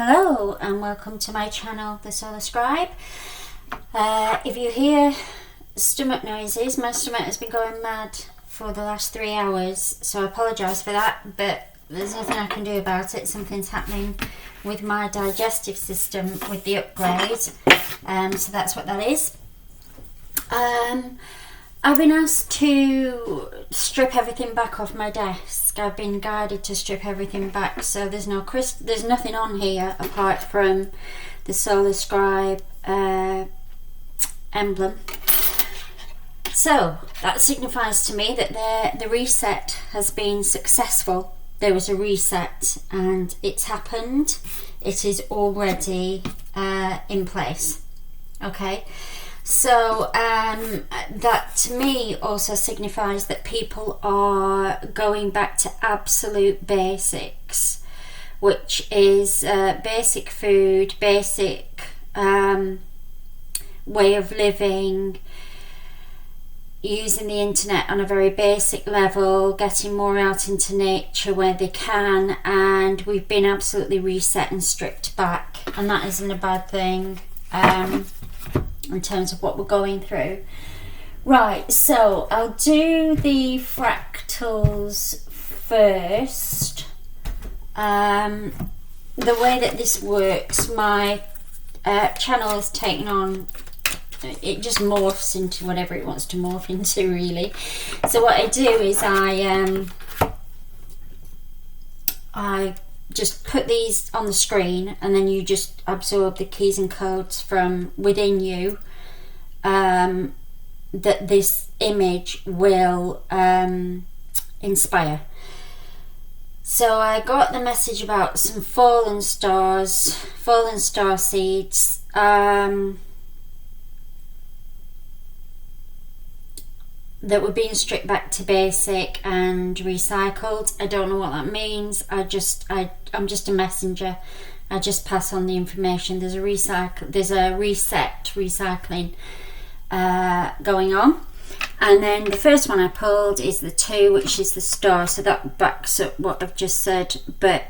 Hello and welcome to my channel, the Solar Scribe. If you hear stomach noises, my stomach has been going mad for the last 3 hours, so I apologise for that, but there's nothing I can do about it. Something's happening with my digestive system with the upgrade, so that's what that is. I've been asked to strip everything back off my desk. I've been guided to strip everything back, so there's nothing on here apart from the Solar Scribe emblem. So that signifies to me that the reset has been successful. There was a reset and it's happened. It is already in place. Okay. So that to me also signifies that people are going back to absolute basics, which is basic food, basic way of living, using the internet on a very basic level, getting more out into nature where they can, and we've been absolutely reset and stripped back, and that isn't a bad thing. In terms of what we're going through. Right, so I'll do the fractals first. The way that this works, my channel is taken on, it just morphs into whatever it wants to morph into, really. So what I do is I just put these on the screen, and then you just absorb the keys and codes from within you, that this image will inspire. So I got the message about some fallen star seeds, that were being stripped back to basic and recycled. I don't know what that means. I'm just a messenger. I just pass on the information. There's a reset recycling going on. And then the first one I pulled is the 2, which is the star. So that backs up what I've just said, but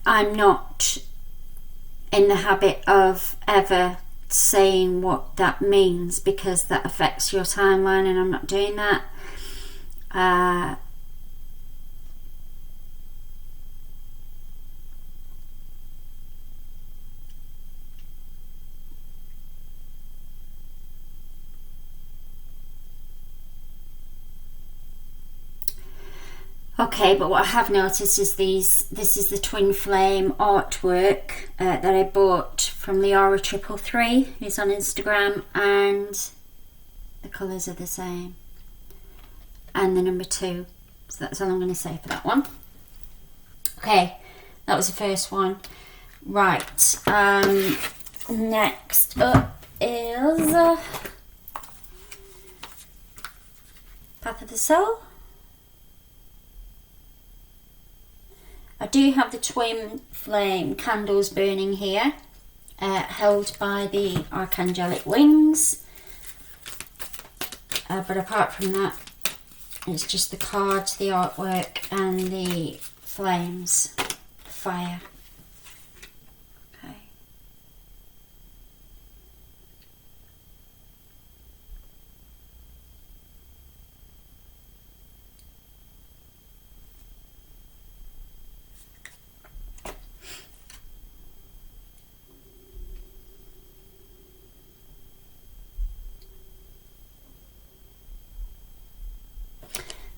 I'm not in the habit of ever saying what that means, because that affects your timeline, and I'm not doing that. Okay, but what I have noticed is this is the twin flame artwork that I bought from Lemuria. It's on Instagram, and the colours are the same, and the number 2. So that's all I'm going to say for that one. Okay, that was the first one. Right, next up is Path of the Soul. I do have the twin flame candles burning here, held by the archangelic wings, but apart from that, it's just the cards, the artwork, and the flames, fire. Okay.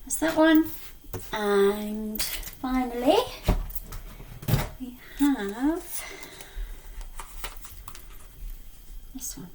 That's that one. And finally we have this one.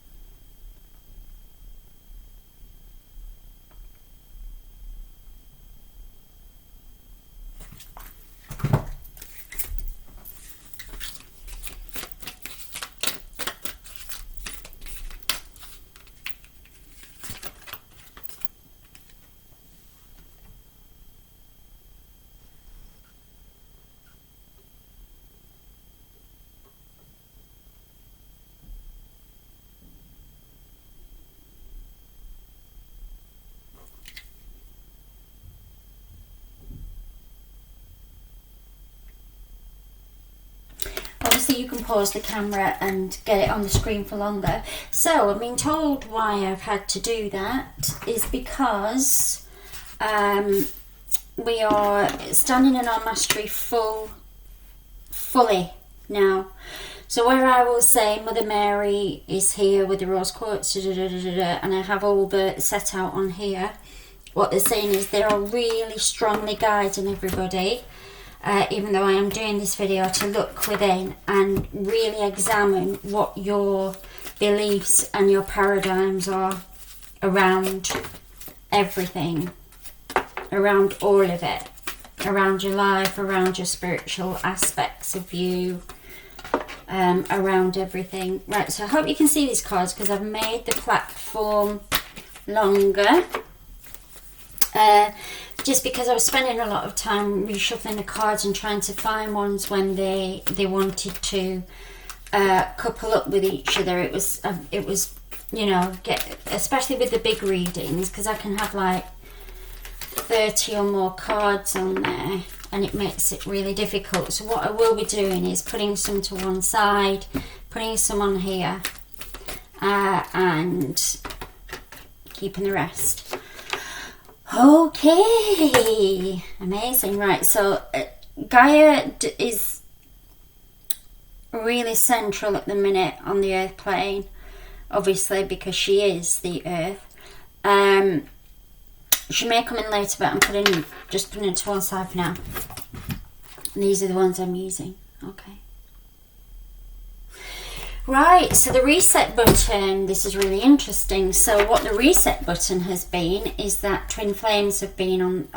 obviously you can pause the camera and get it on the screen for longer. So I've been told why I've had to do that is because we are standing in our mastery fully now. So where I will say Mother Mary is here with the rose quartz, and I have all the set out on here, what they're saying is they are really strongly guiding everybody, even though I am doing this video, to look within and really examine what your beliefs and your paradigms are around everything, around all of it, around your life, around your spiritual aspects of you, around everything. Right, so I hope you can see these cards because I've made the platform longer, just because I was spending a lot of time reshuffling the cards and trying to find ones when they wanted to couple up with each other. It was you know, especially with the big readings, because I can have like 30 or more cards on there and it makes it really difficult. So what I will be doing is putting some to one side, putting some on here, and keeping the rest. Okay, amazing. Right, so Gaia is really central at the minute on the earth plane, obviously because she is the earth. She may come in later, but I'm just putting it to one side for now. And these are the ones I'm using. Okay. Right, so the reset button, this is really interesting. So what the reset button has been is that twin flames have been on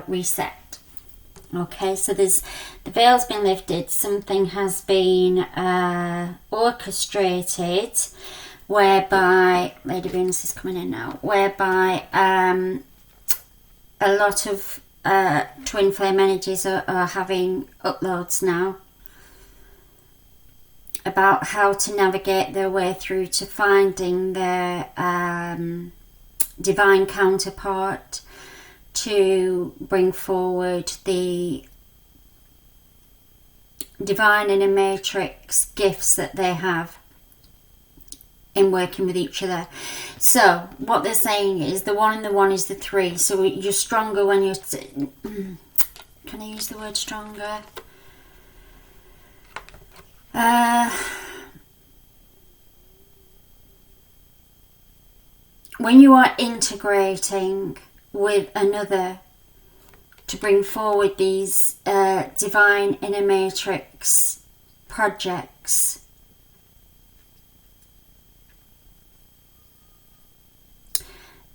reset. Okay, so the veil's been lifted, something has been orchestrated, whereby, Lady Venus is coming in now, whereby a lot of twin flame energies are having uploads now about how to navigate their way through to finding their divine counterpart, to bring forward the divine inner matrix gifts that they have in working with each other. So what they're saying is the one and the one is the three. So you're stronger when you're... Can I use the word stronger? When you are integrating with another to bring forward these divine inner matrix projects,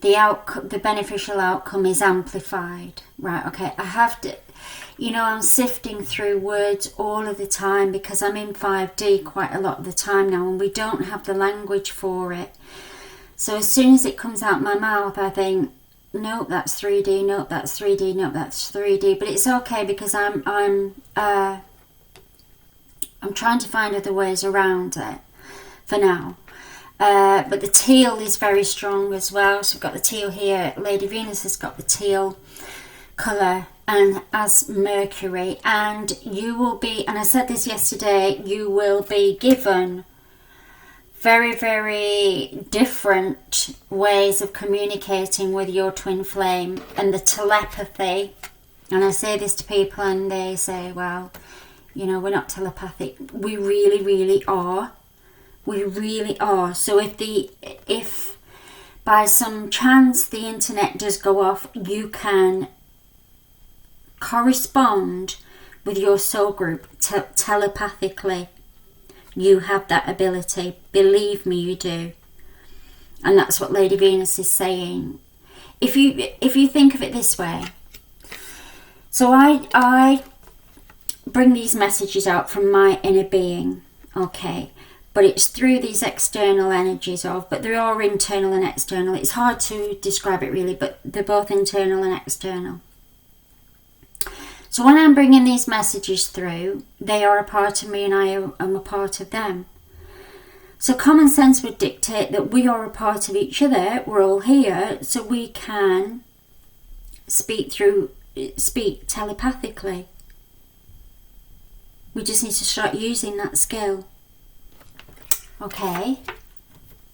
the beneficial outcome is amplified. Right, okay, I have to, you know, I'm sifting through words all of the time because I'm in 5D quite a lot of the time now and we don't have the language for it. So as soon as it comes out my mouth, I think, nope, that's 3D, nope, that's 3D, nope, that's 3D. But it's okay because I'm trying to find other ways around it for now. But the teal is very strong as well. So we've got the teal here. Lady Venus has got the teal colour, and as Mercury. And you will be, and I said this yesterday, you will be given very, very different ways of communicating with your twin flame, and the telepathy. And I say this to people and they say, well, you know, we're not telepathic. We really, really are. We really are. So if by some chance the internet does go off, you can correspond with your soul group telepathically. You have that ability. Believe me, you do. And that's what Lady Venus is saying. If you think of it this way, so I bring these messages out from my inner being, okay, but it's through these external energies but they are internal and external. It's hard to describe it really, but they're both internal and external. So when I'm bringing these messages through, they are a part of me and I am a part of them. So common sense would dictate that we are a part of each other. We're all here, so we can speak telepathically. We just need to start using that skill. Okay?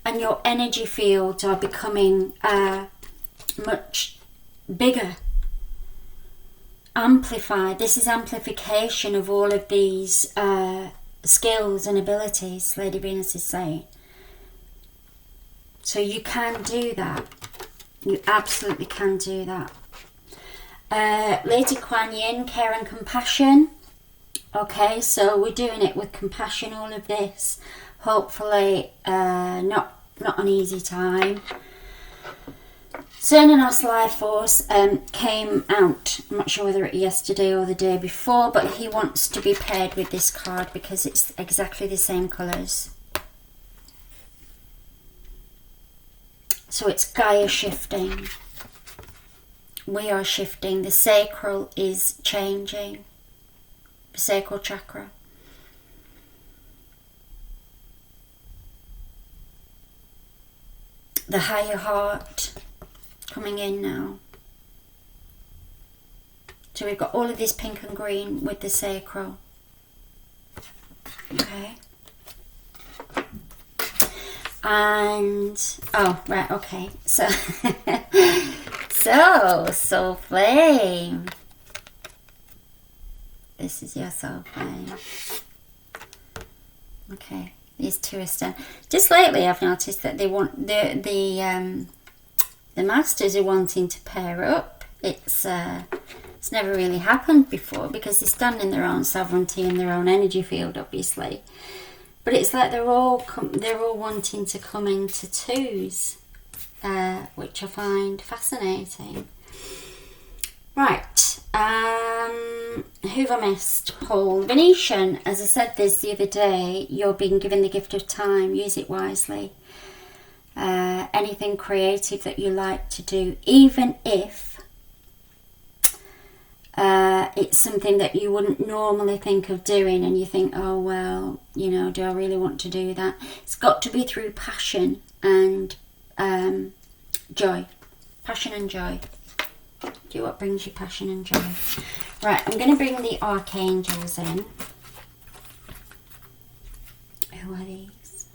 And your energy fields are becoming much bigger. Amplified. This is amplification of all of these skills and abilities, Lady Venus is saying. So you can do that. You absolutely can do that. Lady Quan Yin, care and compassion. Okay, so we're doing it with compassion, all of this. Hopefully not an easy time. Cernunnos life force came out, I'm not sure whether it was yesterday or the day before, but he wants to be paired with this card because it's exactly the same colours. So it's Gaia shifting. We are shifting. The sacral is changing. The sacral chakra. The higher heart coming in now. So we've got all of this pink and green with the sacral. Okay. And oh right, okay. So soul flame. This is your soul flame. Okay. These two are still. Just lately, I've noticed that they want the masters are wanting to pair up. It's never really happened before because they stand in their own sovereignty and their own energy field, obviously. But it's like they're all wanting to come into twos, which I find fascinating. Right, who've I missed? Paul. Venetian, as I said this the other day, you're being given the gift of time. Use it wisely. Anything creative that you like to do, even if it's something that you wouldn't normally think of doing and you think, oh well, you know, do I really want to do that? It's got to be through passion and joy. Passion and joy. Do what brings you passion and joy. Right, I'm going to bring the archangels in. Who are these?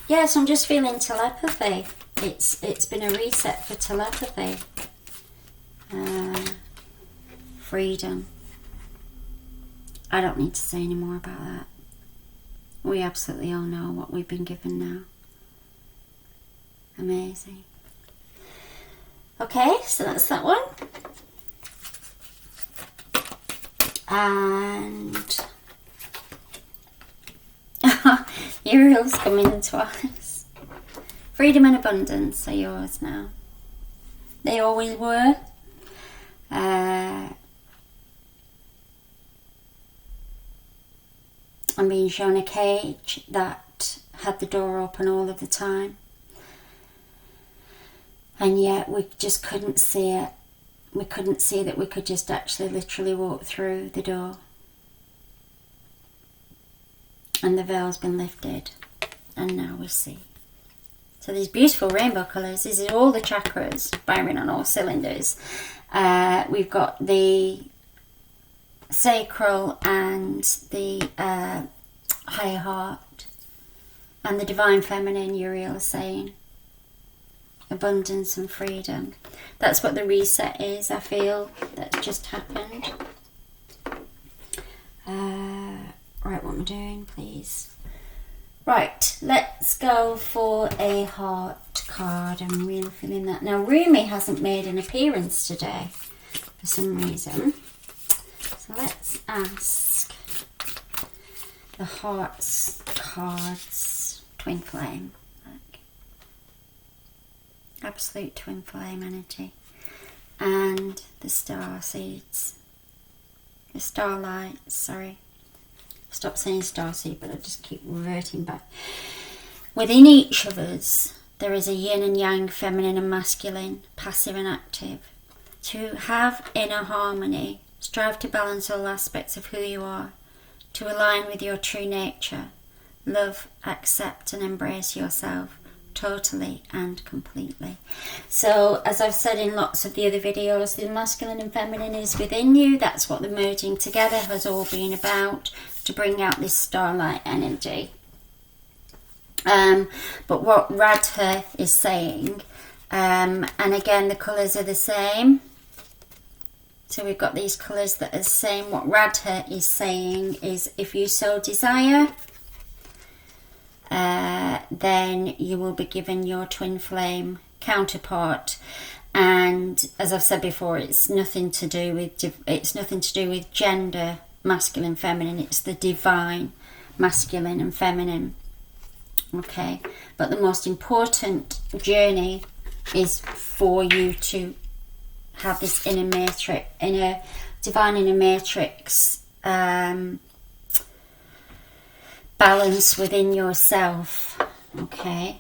Yes, I'm just feeling telepathy. It's been a reset for telepathy. Freedom. I don't need to say any more about that. We absolutely all know what we've been given now. Amazing. Okay, so that's that one. And Uriel's coming twice. Freedom and abundance are yours now. They always were. I'm being shown a cage that had the door open all of the time. And yet we just couldn't see it. We couldn't see that we could just actually literally walk through the door. And the veil's been lifted. And now we see. So these beautiful rainbow colours. These are all the chakras firing on all cylinders. We've got the sacral and the higher heart. And the divine feminine, Uriel is saying. Abundance and freedom. That's what the reset is, I feel. That's just happened. Right, what am I doing, please? Right, let's go for a heart card. I'm really feeling that. Now, Rumi hasn't made an appearance today for some reason. So let's ask the hearts cards. Twin flame. Absolute twin flame energy. And the star seeds. The starlight, sorry. Stop saying star seed, but I just keep reverting back. Within each of us, there is a yin and yang, feminine and masculine, passive and active. To have inner harmony, strive to balance all aspects of who you are, to align with your true nature. Love, accept and embrace yourself. totally and completely. So as I've said in lots of the other videos, the masculine and feminine is within you. That's what the merging together has all been about, to bring out this starlight energy. But what Radha is saying, and again the colours are the same, so we've got these colours that are the same. What Radha is saying is, if you so desire, then you will be given your twin flame counterpart. And as I've said before, it's nothing to do with gender, masculine, feminine. It's the divine masculine and feminine. Okay, but the most important journey is for you to have this inner divine inner matrix balance within yourself. Okay,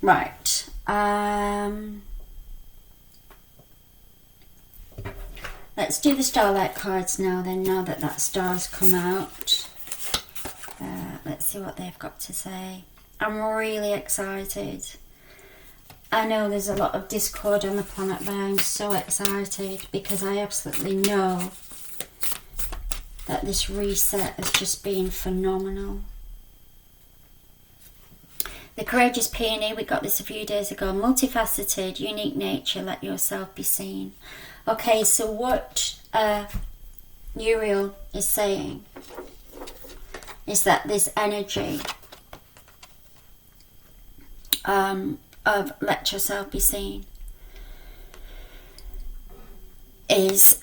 right. Let's do the starlight cards now then, now that that star's come out. Let's see what they've got to say. I'm really excited. I know there's a lot of discord on the planet, but I'm so excited because I absolutely know that this reset has just been phenomenal. The courageous Peony, we got this a few days ago. Multifaceted, unique nature, let yourself be seen. Okay, so what Uriel is saying is that this energy of let yourself be seen is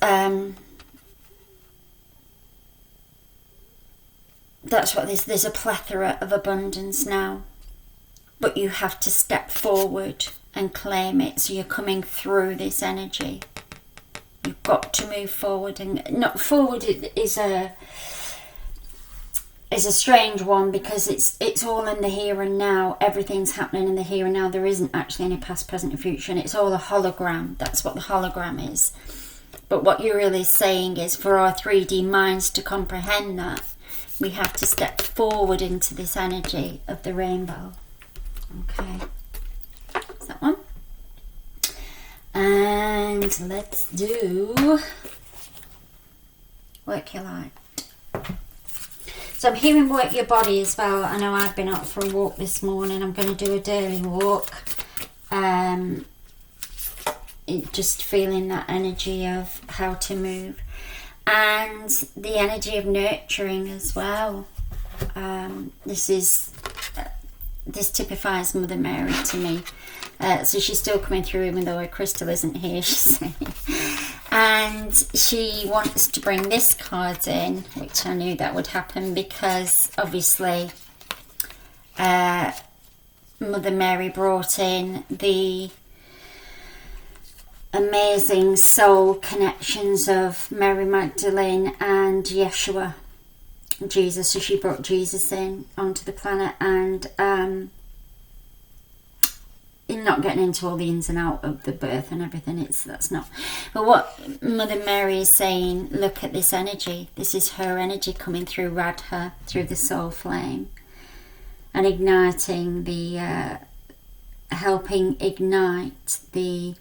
that's what there's a plethora of abundance now, but you have to step forward and claim it. So you're coming through this energy. You've got to move forward, and not forward is a strange one, because it's all in the here and now. Everything's happening in the here and now. There isn't actually any past, present and future, and it's all a hologram. That's what the hologram is. But what you're really saying is, for our 3D minds to comprehend that, we have to step forward into this energy of the rainbow. Okay, is that one? And let's do Work Your Light. So I'm hearing work your body as well. I know I've been out for a walk this morning. I'm going to do a daily walk. Just feeling that energy of how to move. And the energy of nurturing as well. This typifies Mother Mary to me. So she's still coming through even though her crystal isn't here, she's saying. And she wants to bring this card in, which I knew that would happen because obviously Mother Mary brought in the amazing soul connections of Mary Magdalene and Yeshua, Jesus. So she brought Jesus in onto the planet, and in not getting into all the ins and out of the birth and everything, that's not. But what Mother Mary is saying, look at this energy. This is her energy coming through Radha, through the soul flame, and igniting the, helping ignite the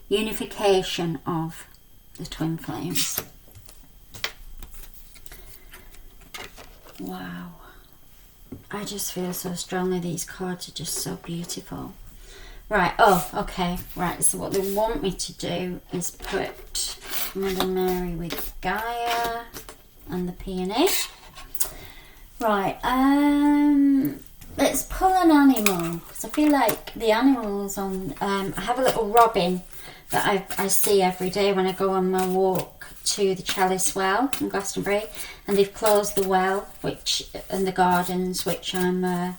unification of the twin flames. Wow. I just feel so strongly. These cards are just so beautiful. Right, oh, okay. Right, so what they want me to do is put Mother Mary with Gaia and the Peony. Right, let's pull an animal. Because I feel like the animals on... I have a little robin that I see every day when I go on my walk to the Chalice Well in Glastonbury, and they've closed the well, and the gardens, which I'm, I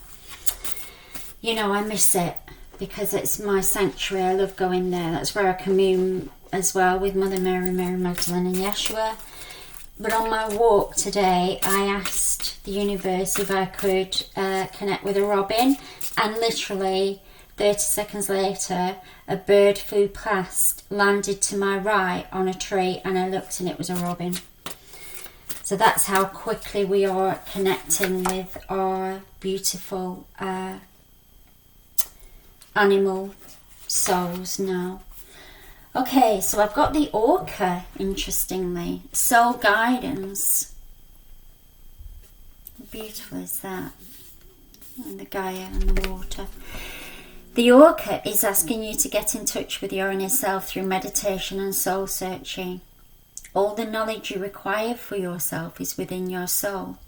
miss it because it's my sanctuary. I love going there. That's where I commune as well with Mother Mary, Mary Magdalene and Yeshua. But on my walk today, I asked the universe if I could connect with a robin, and literally 30 seconds later, a bird flew past, landed to my right on a tree, and I looked and it was a robin. So that's how quickly we are connecting with our beautiful animal souls now. Okay, so I've got the Orca, interestingly. Soul guidance. How beautiful is that? And the Gaia and the water. The Orca is asking you to get in touch with your inner self through meditation and soul searching. All the knowledge you require for yourself is within your soul.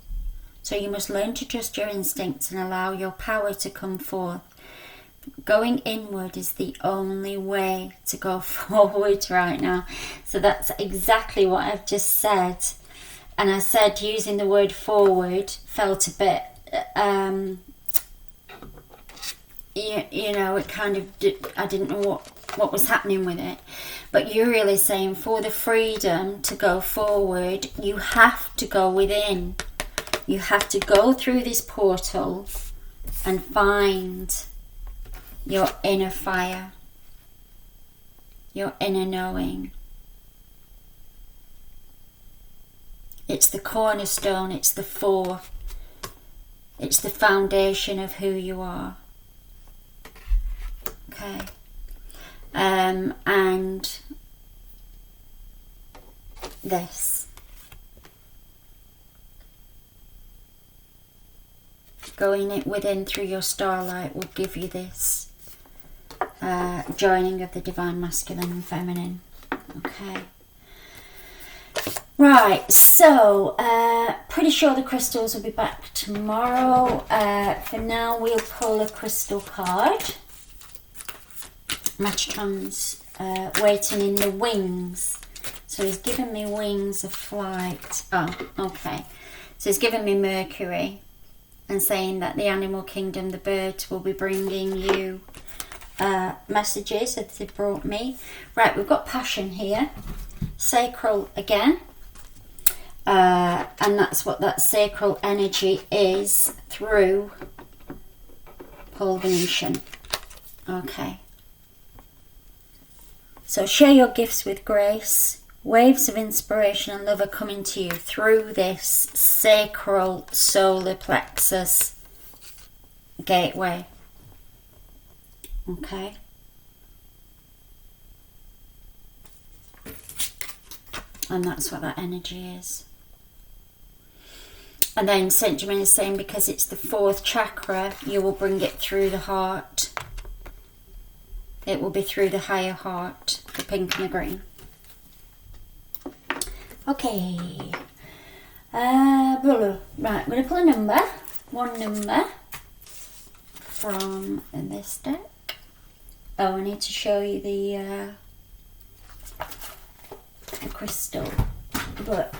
So you must learn to trust your instincts and allow your power to come forth. Going inward is the only way to go forward right now. So that's exactly what I've just said. And I said using the word forward felt a bit, you know, it kind of I didn't know what was happening with it. But you're really saying for the freedom to go forward, you have to go within. You have to go through this portal and find your inner fire, your inner knowing. It's the cornerstone, it's the it's the foundation of who you are. Okay. And this. Going it within through your starlight will give you this joining of the divine masculine and feminine. Okay. Right, so pretty sure the crystals will be back tomorrow. For now, we'll pull a crystal card. Metatron's waiting in the wings. So he's given me wings of flight. Oh, okay. So he's given me Mercury and saying that the animal kingdom, the birds, will be bringing you messages that they brought me. Right, we've got passion here. Sacral again. And that's what that sacral energy is through pole Venetian. Okay. So share your gifts with grace. Waves of inspiration and love are coming to you through this sacral solar plexus gateway. Okay. And that's what that energy is. And then St. Germain is saying because it's the 4th chakra, you will bring it through the heart. It will be through the higher heart, the pink and the green. Okay. Right, I'm going to pull a number. One number from this deck. Oh, I need to show you the crystal book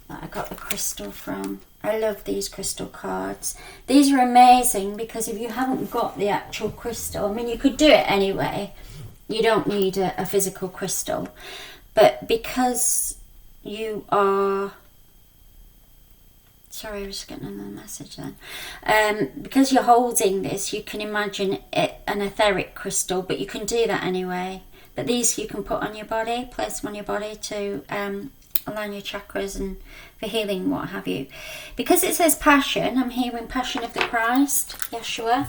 that I got the crystal from. I love these crystal cards. These are amazing because if you haven't got the actual crystal, I mean, you could do it anyway. You don't need a physical crystal. But because you are... Sorry, I was getting another message then. Because you're holding this, you can imagine it an etheric crystal, but you can do that anyway. But these you can put on your body, place them on your body to align your chakras and for healing, what have you. Because it says passion, I'm hearing passion of the Christ, Yeshua.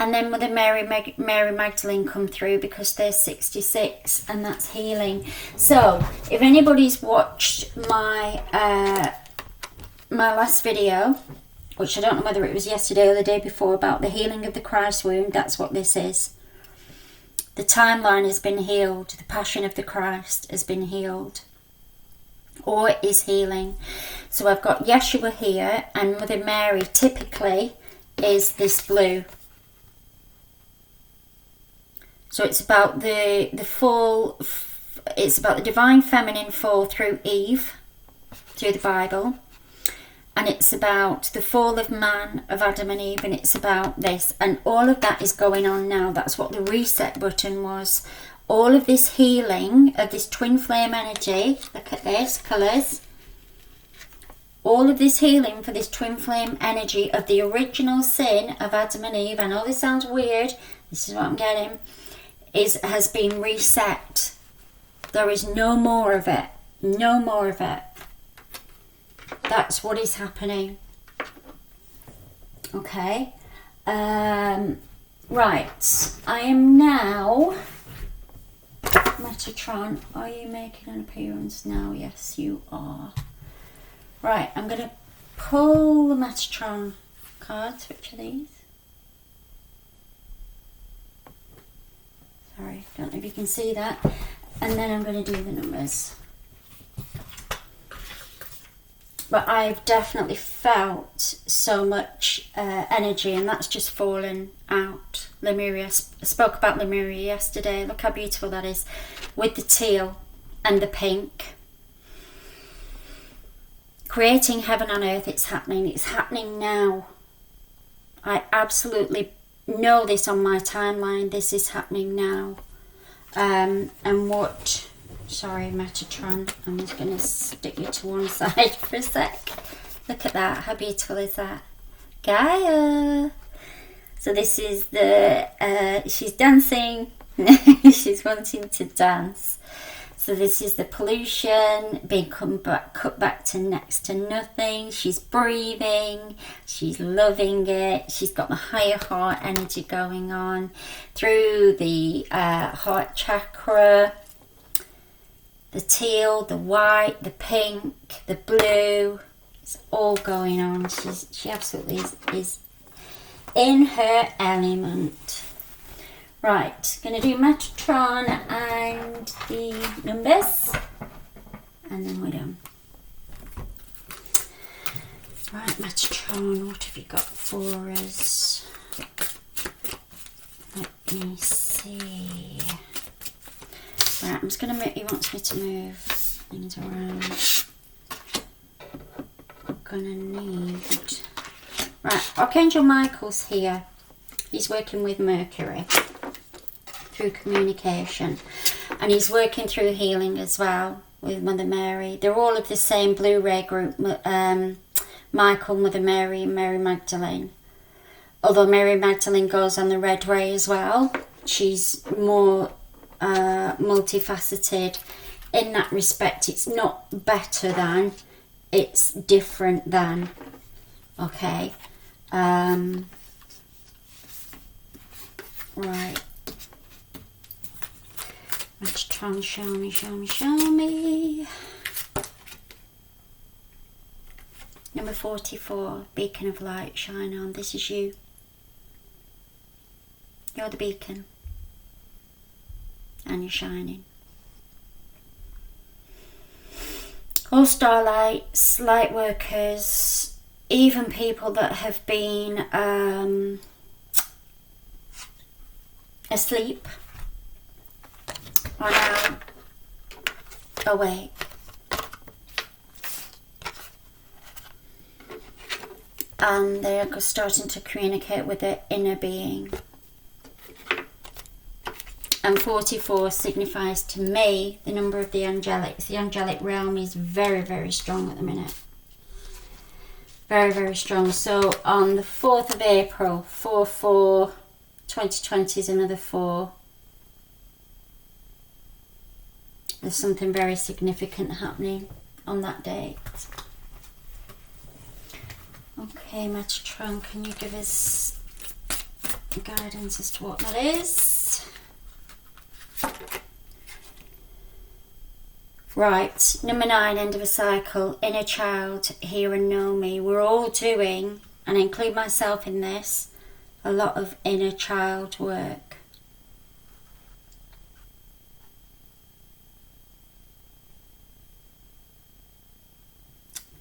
And then Mother Mary Magdalene come through because they're 66 and that's healing. So if anybody's watched my my last video, which I don't know whether it was yesterday or the day before, about the healing of the Christ wound, that's what this is. The timeline has been healed. The passion of the Christ has been healed. Or is healing. So I've got Yeshua here, and Mother Mary typically is this blue. So it's about the fall, it's about the divine feminine fall through Eve, through the Bible. And it's about the fall of man, of Adam and Eve, and it's about this. And all of that is going on now. That's what the reset button was. All of this healing of this twin flame energy, look at this, colours. All of this healing for this twin flame energy of the original sin of Adam and Eve, I know this sounds weird, this is what I'm getting, has been reset. There is no more of it. No more of it. That's what is happening. Okay. Right. I am now... Metatron, are you making an appearance now? Yes, you are. Right, I'm going to pull the Metatron cards. Which are these? Sorry, don't know if you can see that. And then I'm going to do the numbers. But I've definitely felt so much energy, and that's just fallen out. Lemuria, I spoke about Lemuria yesterday. Look how beautiful that is, with the teal and the pink. Creating heaven on earth, it's happening. It's happening now. I absolutely know this on my timeline. This is happening now. And what... Sorry, Metatron. I'm just going to stick you to one side for a sec. Look at that. How beautiful is that? Gaia. So this is the... she's dancing. She's wanting to dance. So this is the pollution being cut back to next to nothing. She's breathing. She's loving it. She's got the higher heart energy going on through the heart chakra. The teal, the white, the pink, the blue, it's all going on. She absolutely is in her element. Right, going to do Metatron and the numbers, and then we're done. Right, Metatron, what have you got for us? Let me see. Right, I'm just going to he wants me to move things around. I'm going to need... Right, Archangel Michael's here. He's working with Mercury through communication. And he's working through healing as well with Mother Mary. They're all of the same Blu-ray group. Michael, Mother Mary and Mary Magdalene. Although Mary Magdalene goes on the red ray as well. She's more... multifaceted in that respect. It's not better than, it's different than. Okay. Right. Metatron, show me, show me, show me. Number 44, beacon of light, shine on. This is you. You're the beacon. And you're shining. All starlights, light workers, even people that have been asleep are now awake. And they're starting to communicate with their inner being. And 44 signifies to me the number of the angelics. The angelic realm is very, very strong at the minute. Very, very strong. So on the 4th of April, 4/4/2020 is another 4. There's something very significant happening on that date. Okay, Metatron, can you give us guidance as to what that is? Right, number 9, end of a cycle, inner child, hear and know me. We're all doing, and I include myself in this, a lot of inner child work.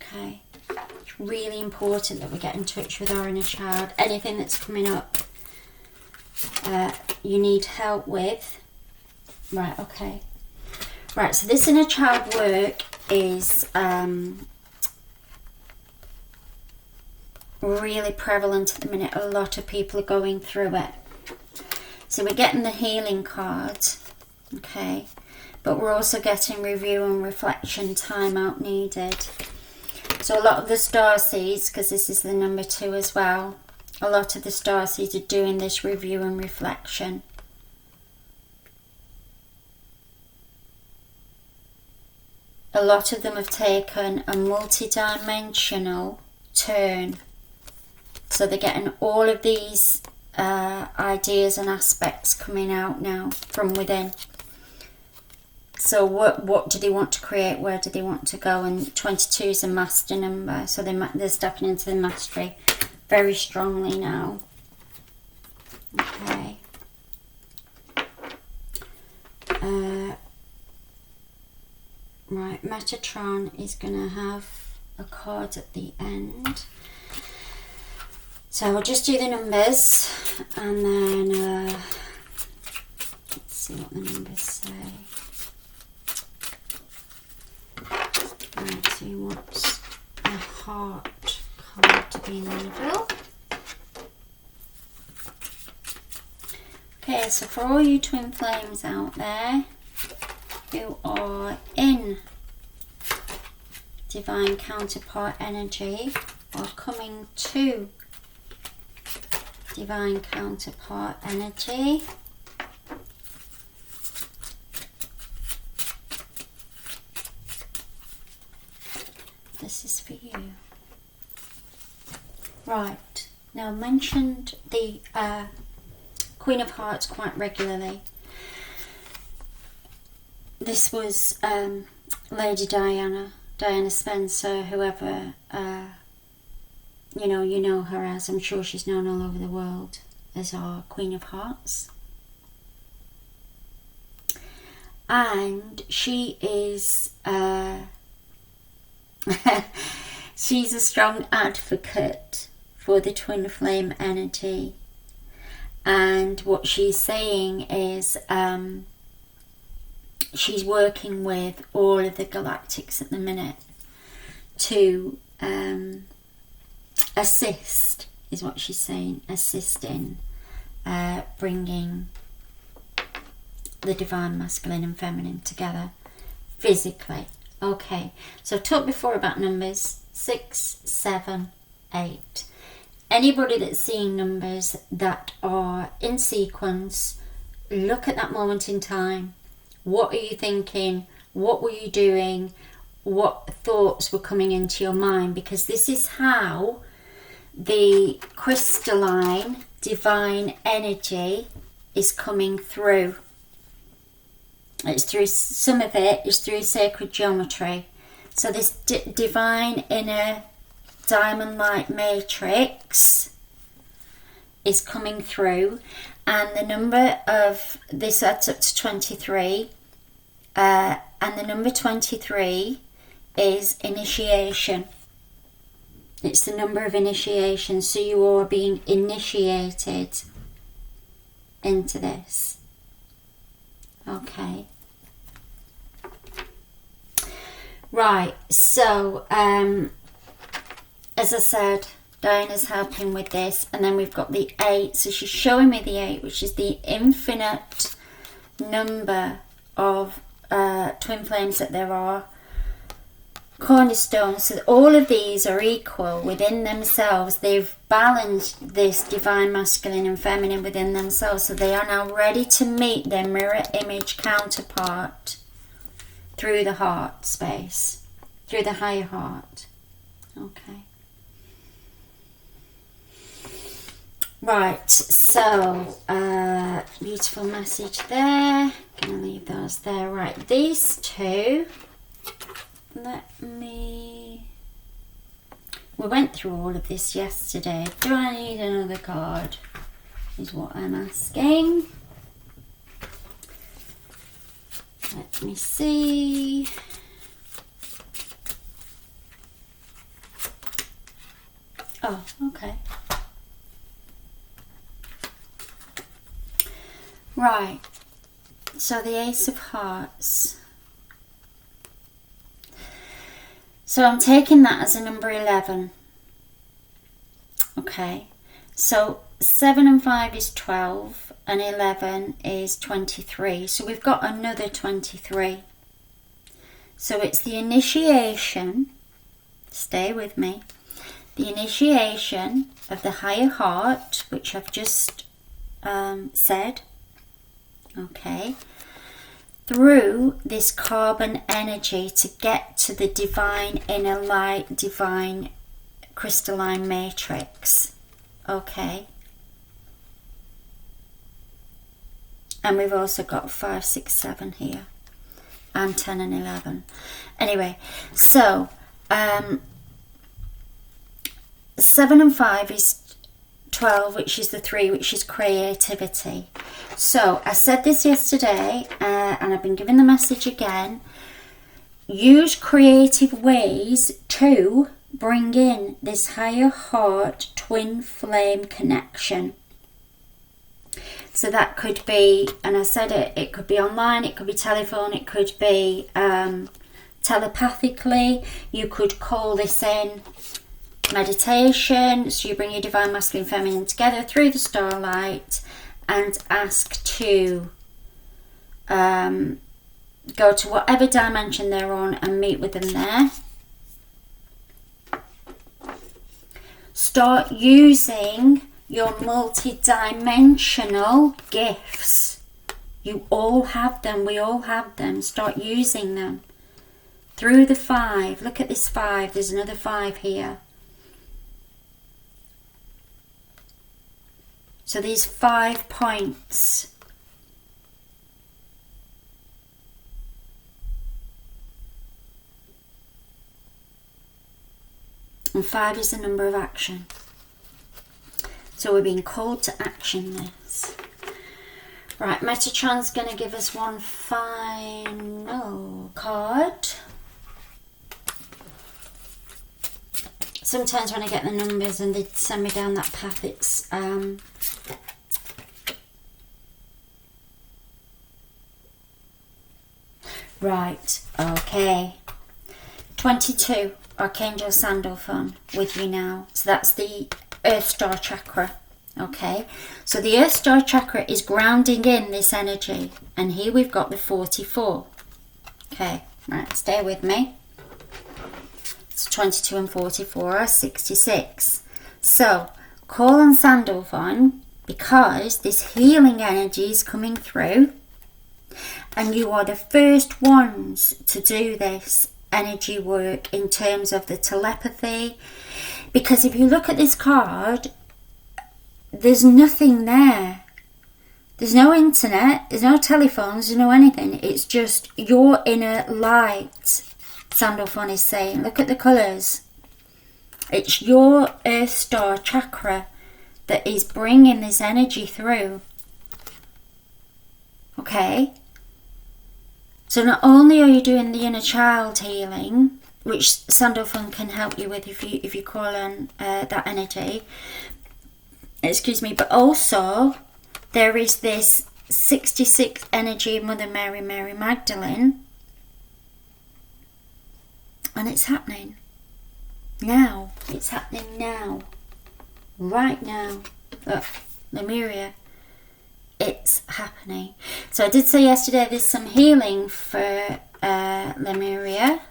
Okay, it's really important that we get in touch with our inner child. Anything that's coming up you need help with. Right, okay. Right, so this inner child work is really prevalent at the minute. A lot of people are going through it. So we're getting the healing card, okay, but we're also getting review and reflection, time out needed. So a lot of the starseeds, because this is the number 2 as well, a lot of the starseeds are doing this review and reflection. a lot of them have taken a multi-dimensional turn. So they're getting all of these ideas and aspects coming out now from within. So what do they want to create? Where do they want to go? And 22 is a master number. So they're stepping into the mastery very strongly now. Okay. Right, Metatron is going to have a card at the end. So I'll just do the numbers and then let's see what the numbers say. Right, so he wants a heart card to be in the middle. Okay, so for all you twin flames out there who are in divine counterpart energy or coming to divine counterpart energy, this is for you. Right, now I mentioned the Queen of Hearts quite regularly. This was Lady Diana Spencer, whoever you know her as. I'm sure she's known all over the world as our Queen of Hearts. And she is she's a strong advocate for the twin flame energy. And what she's saying is she's working with all of the galactics at the minute to assist, is what she's saying, assist in bringing the divine masculine and feminine together physically. Okay, so I've talked before about numbers 6, 7, 8. Anybody that's seeing numbers that are in sequence, look at that moment in time. What are you thinking? What were you doing? What thoughts were coming into your mind? Because this is how the crystalline divine energy is coming through. It's through, some of it is through sacred geometry. So this divine inner diamond light matrix is coming through, and the number of this adds up to 23, and the number 23 is initiation. It's the number of initiation, so you are being initiated into this. Okay. Right, so as I said, Diana's helping with this, and then we've got the 8. So she's showing me the 8, which is the infinite number of twin flames that there are. Cornerstones. So all of these are equal within themselves. They've balanced this divine masculine and feminine within themselves. So they are now ready to meet their mirror image counterpart through the heart space, through the higher heart. Okay. Right, so beautiful message there. Gonna leave those there. Right, these two, we went through all of this yesterday. Do I need another card? Is what I'm asking. Let me see. Oh, okay. Right, so the Ace of Hearts. So I'm taking that as a number 11. Okay, so 7 and 5 is 12 and 11 is 23. So we've got another 23. So it's the initiation, stay with me, the initiation of the higher heart, which I've just said. Okay, through this carbon energy to get to the divine inner light, divine crystalline matrix. Okay. And we've also got 5, 6, 7 here. And 10 and 11. Anyway, so 7 and 5 is 12, which is the 3, which is creativity. So I said this yesterday, and I've been given the message again. Use creative ways to bring in this higher heart twin flame connection. So that could be, and I said it could be online, it could be telephone, it could be telepathically. You could call this in meditation. So you bring your divine masculine feminine together through the starlight and ask to go to whatever dimension they're on and meet with them there. Start using your multi-dimensional gifts. You all have them. We all have them. Start using them. Through the 5. Look at this 5. There's another 5 here. So these 5 points. And 5 is the number of action. So we're being called to action this. Right, Metatron's going to give us one final card. Sometimes when I get the numbers and they send me down that path, it's right, okay. 22, Archangel Sandalphon with you now. So that's the Earth Star chakra. Okay, so the Earth Star chakra is grounding in this energy, and here we've got the 44. Okay, right, stay with me. It's 22 and 44 are 66. So call on Sandalphon because this healing energy is coming through, and you are the first ones to do this energy work in terms of the telepathy. Because if you look at this card, there's nothing there. There's no internet, there's no telephones, there's no anything. It's just your inner light, Sandalphon is saying. Look at the colours. It's your Earth Star chakra that is bringing this energy through. Okay? So not only are you doing the inner child healing, which Sandalphon can help you with if you call on that energy, excuse me, but also there is this 66 energy of Mother Mary, Mary Magdalene, and it's happening now. It's happening now, right now. Look, Lemuria, it's happening. So I did say yesterday there's some healing for Lemuria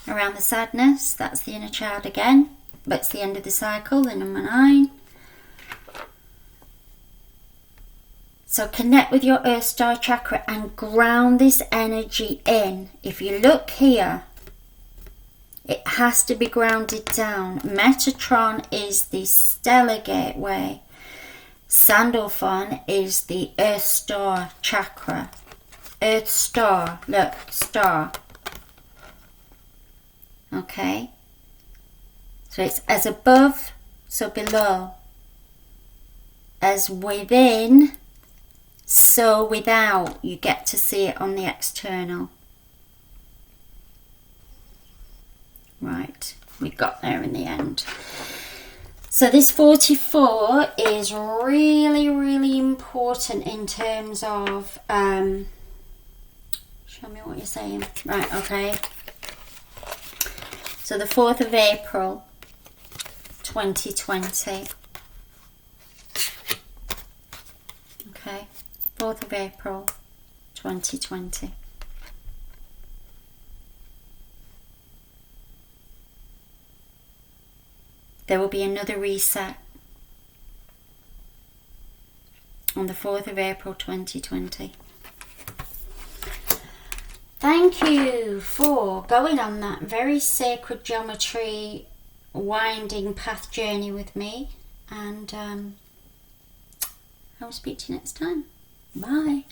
around the sadness. That's the inner child again, but it's the end of the cycle, the number 9. So connect with your Earth Star chakra and ground this energy in. If you look here, it has to be grounded down. Metatron is the stellar gateway. Sandalphon is the Earth Star chakra. Earth Star, look, star. Okay. So it's as above, so below. As within, so without. You get to see it on the external. Right, we got there in the end. So this 44 is really, really important in terms of, show me what you're saying. Right, okay. So the 4th of April, 2020. Okay, 4th of April, 2020. There will be another reset on the 4th of April 2020. thank you for going on that very sacred geometry winding path journey with me, and I will speak to you next time. Bye.